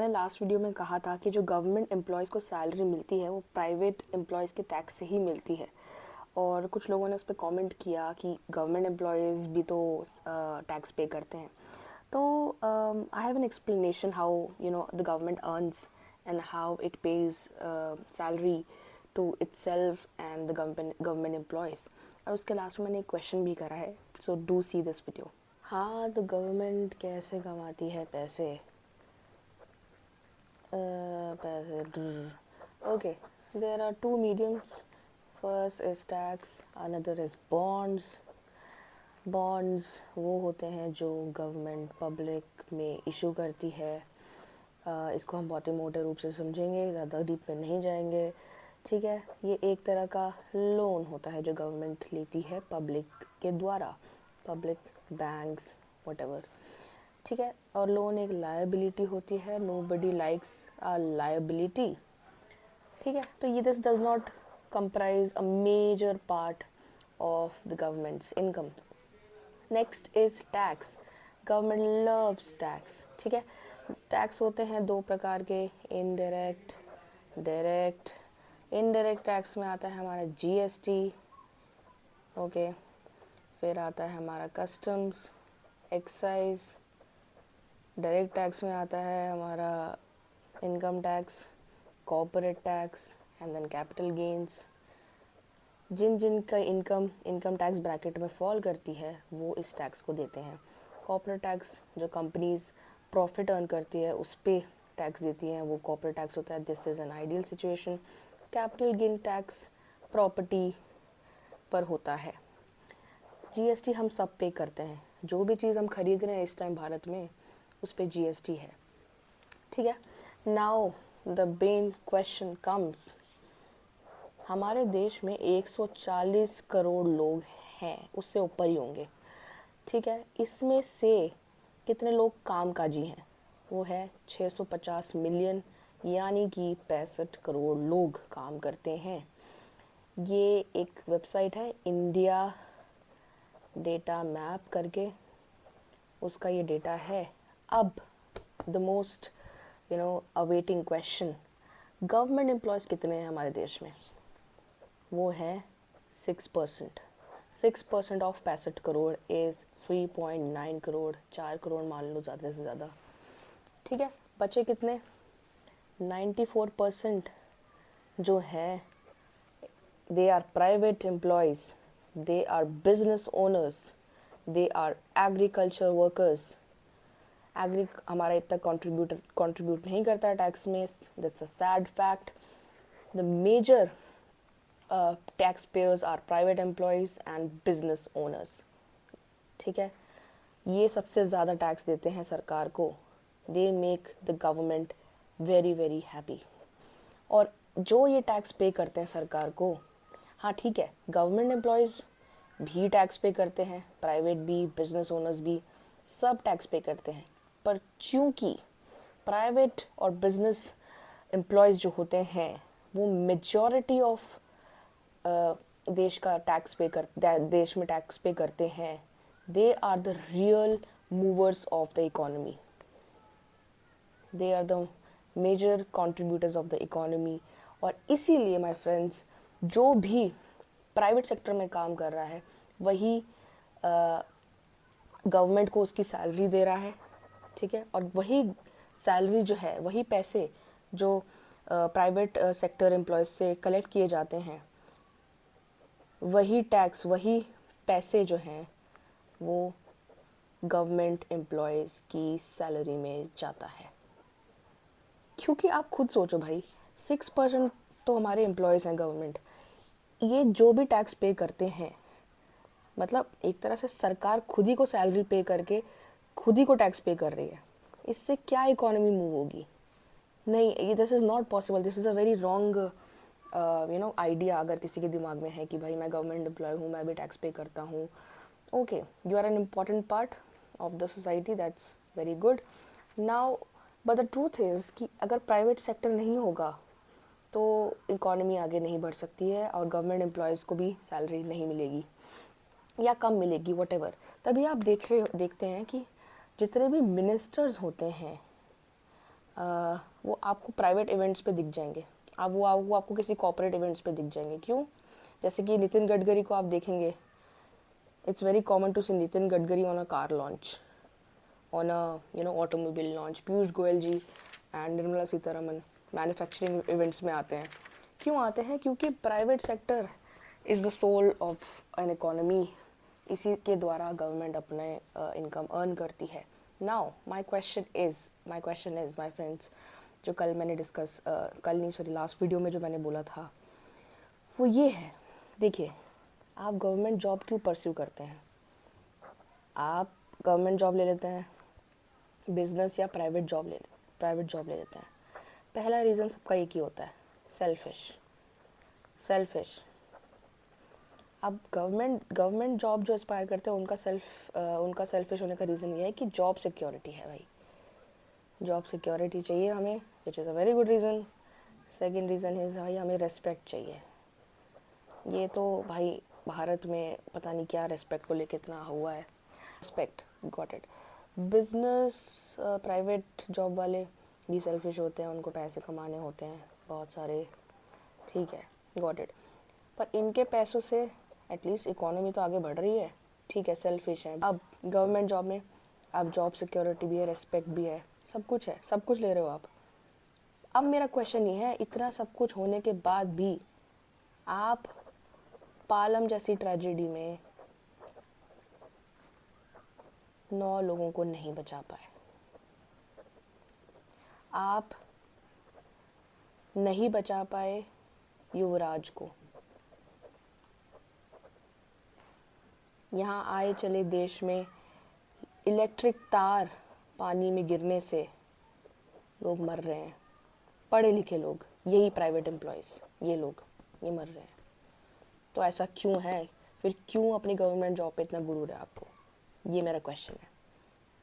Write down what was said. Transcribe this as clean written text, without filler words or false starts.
मैंने last video में कहा था कि जो गवर्नमेंट एम्प्लॉयज़ को सैलरी मिलती है वो प्राइवेट एम्प्लॉयज़ के टैक्स से ही मिलती है। और कुछ लोगों ने उस पर कमेंट किया कि गवर्नमेंट एम्प्लॉयज़ भी तो टैक्स पे करते हैं। तो I have an explanation how the government earns and how it pays salary to itself and the government employees. और उसके लास्ट में मैंने एक क्वेश्चन भी करा है, so do see this video. हाँ, तो गवर्नमेंट कैसे कमाती है पैसे? Okay, there are two mediums. First is tax, another is bonds. Bonds वो होते हैं जो गवर्नमेंट पब्लिक में इशू करती है। इसको हम बहुत ही मोटे रूप से समझेंगे, ज़्यादा डीप में नहीं जाएंगे। ठीक है, ये एक तरह का लोन होता है जो गवर्नमेंट लेती है पब्लिक के द्वारा, पब्लिक बैंक्स वटेवर। ठीक है, और लोन एक लायबिलिटी होती है। Nobody likes a liability. ठीक है, तो ये this does not comprise a major part of the government's income. Next is tax. Government loves tax. ठीक है, टैक्स होते हैं दो प्रकार के, इनडायरेक्ट, डायरेक्ट। इनडायरेक्ट टैक्स में आता है हमारा जीएसटी, ओके। फिर आता है हमारा कस्टम्स, एक्साइज। डायरेक्ट टैक्स में आता है हमारा income tax, corporate tax and then capital gains. जिन जिन का इनकम टैक्स ब्रैकेट में फॉल करती है वो इस टैक्स को देते हैं। कॉर्पोरेट टैक्स जो कंपनीज प्रॉफिट अर्न करती है उस पे टैक्स देती हैं, वो कॉर्पोरेट टैक्स होता है। This is an ideal situation. Capital gain tax property पर होता है। जीएसटी हम सब पे करते हैं, जो भी चीज़ हम खरीद रहे हैं इस टाइम भारत में उस पे जीएसटी है। ठीक है, now the main question comes, हमारे देश में 140 करोड़ लोग हैं, उससे ऊपर ही होंगे। ठीक है, इसमें से कितने लोग कामकाजी हैं? वो है 650 मिलियन, यानी कि 65 करोड़ लोग काम करते हैं। ये एक वेबसाइट है इंडिया डेटा मैप करके, उसका ये डेटा है। अब the most awaiting question, government employees कितने हैं हमारे देश में? वो है 6%। 6% ऑफ 65 करोड़ इज़ 3.9 करोड़, 4 करोड़ मान लो ज़्यादा से ज़्यादा। ठीक है, बचे कितने? 94% जो है they are private employees, they are business owners, they are agriculture workers. Agri हमारा इतना कंट्रीब्यूट नहीं करता है टैक्स में, that's a sad fact. The major taxpayers are private employees and business owners। ठीक है, ये सबसे ज़्यादा टैक्स देते हैं सरकार को। They make the government very very happy. और जो ये टैक्स पे करते हैं सरकार को, हाँ ठीक है, गवर्नमेंट एम्प्लॉयज़ भी टैक्स पे करते हैं, प्राइवेट भी, बिजनेस ओनर्स भी, सब टैक्स पे करते हैं। पर चूंकि प्राइवेट और बिजनेस एम्प्लॉयज़ जो होते हैं वो मेजॉरिटी ऑफ देश का टैक्स पे कर देश में टैक्स पे करते हैं, they are the real movers of the economy, they are the major contributors of the economy. और इसीलिए माय फ्रेंड्स, जो भी प्राइवेट सेक्टर में काम कर रहा है वही गवर्नमेंट को उसकी सैलरी दे रहा है। ठीक है, और वही सैलरी जो है, वही पैसे जो प्राइवेट सेक्टर एम्प्लॉयज़ से कलेक्ट किए जाते हैं, वही टैक्स, वही पैसे जो हैं वो गवर्नमेंट एम्प्लॉयज़ की सैलरी में जाता है। क्योंकि आप खुद सोचो भाई, 6% तो हमारे एम्प्लॉयज़ हैं गवर्नमेंट, ये जो भी टैक्स पे करते हैं, मतलब एक तरह से सरकार खुद ही को सैलरी पे करके खुद ही को टैक्स पे कर रही है। इससे क्या इकोनॉमी मूव होगी? नहीं, this is not possible. This is a very wrong idea. अगर किसी के दिमाग में है कि भाई मैं गवर्नमेंट एम्प्लॉय हूँ, मैं भी टैक्स पे करता हूँ, okay, you are an important part of the society, that's very good. Now but the truth is कि अगर प्राइवेट सेक्टर नहीं होगा तो इकोनॉमी आगे नहीं बढ़ सकती है और गवर्नमेंट एम्प्लॉयज़ को भी सैलरी नहीं मिलेगी या कम मिलेगी, वटेवर। तभी आप देखते हैं कि जितने भी मिनिस्टर्स होते हैं वो आपको प्राइवेट इवेंट्स पे दिख जाएंगे, वो आपको किसी कॉर्पोरेट इवेंट्स पे दिख जाएंगे। क्यों? जैसे कि नितिन गडकरी को आप देखेंगे, it's very common to see Nitin Gadkari on a car launch, on a automobile launch. Piyush Goyal ji and Nirmala Sitharaman manufacturing events में आते हैं। क्यों आते हैं? क्योंकि private sector is the soul of an economy. इसी के द्वारा गवर्नमेंट अपने इनकम अर्न करती है। Now my question is my friends, जो कल मैंने डिस्कस कल नहीं सॉरी लास्ट वीडियो में जो मैंने बोला था वो ये है। देखिए, आप गवर्नमेंट जॉब क्यों परस्यू करते हैं? आप गवर्नमेंट जॉब ले लेते हैं, बिजनेस या प्राइवेट जॉब ले लेते हैं। पहला रीज़न सबका एक ही होता है, सेल्फिश। अब गवर्नमेंट जॉब जो एस्पायर करते हैं उनका सेल्फिश होने का रीज़न ये है कि जॉब सिक्योरिटी है भाई, जॉब सिक्योरिटी चाहिए हमें, which is a very good reason. Second reason is भाई हमें रेस्पेक्ट चाहिए। ये तो भाई भारत में पता नहीं क्या रेस्पेक्ट को लेके इतना हुआ है। Respect, got it. Business private job वाले भी सेल्फिश होते हैं, उनको पैसे कमाने होते हैं बहुत सारे, ठीक है, गॉट इट। पर इनके पैसों से एटलीस्ट इकोनॉमी तो आगे बढ़ रही है, ठीक है, सेल्फिश है। अब गवर्नमेंट जॉब में अब जॉब सिक्योरिटी भी है, रेस्पेक्ट भी है, सब कुछ है, सब कुछ ले रहे हो आप। अब मेरा क्वेश्चन ये है, इतना सब कुछ होने के बाद भी आप पालम जैसी ट्रेजेडी में 9 लोगों को नहीं बचा पाए, आप नहीं बचा पाए युवराज को। यहाँ आए चले देश में इलेक्ट्रिक तार पानी में गिरने से लोग मर रहे हैं, पढ़े लिखे लोग, यही प्राइवेट एम्प्लॉयज़, ये लोग ये मर रहे हैं। तो ऐसा क्यों है? फिर क्यों अपनी गवर्नमेंट जॉब पे इतना गुरूर है आपको? ये मेरा क्वेश्चन है।